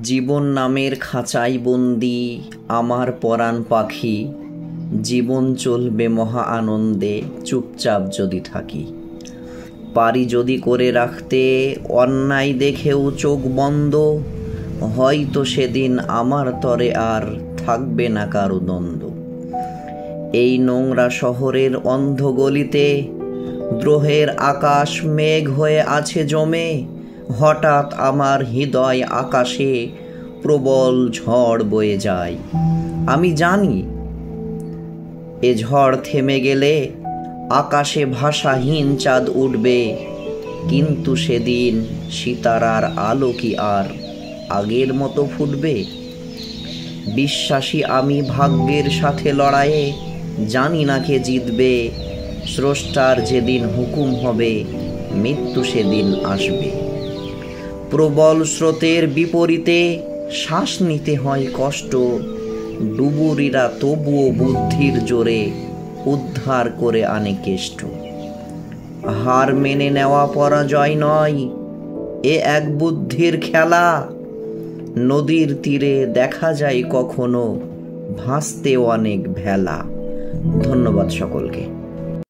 জীবন নামের খাঁচাই বন্দি আমার পরাণ পাখি, জীবন চলবে মহা আনন্দে চুপচাপ যদি থাকি। পারি যদি করে রাখতে অন্যায় দেখেও চোখ বন্ধ, হয়তো সেদিন আমার তরে আর থাকবে না কারো দ্বন্দ্ব। এই নোংরা শহরের অন্ধ গলিতে দ্রোহের আকাশ মেঘ হয়ে আছে জমে, হঠাৎ আমার হৃদয় আকাশে প্রবল ঝড় বয়ে যায়। আমি জানি এ ঝড় থেমে গেলে আকাশে ভাষাহীন চাঁদ উঠবে, কিন্তু সেদিন সিতারার আলো কি আর আগের মতো ফুটবে? বিশ্বাসী আমি ভাগ্যের সাথে লড়াইয়ে, জানি না কে জিতবে। স্রষ্টার যেদিন হুকুম হবে মৃত্যু সেদিন আসবে। প্রবল স্রোতের বিপরীতে শ্বাস নিতে হয় কষ্ট, ডুবুরিরা তবুও বুদ্ধির জোরে উদ্ধার করে আনে কেষ্ট। হার মেনে নেওয়া পরাজয় নয়, এ এক বুদ্ধির খেলা। নদীর তীরে দেখা যায় কখনো ভাসতে অনেক ভেলা। ধন্যবাদ সকলকে।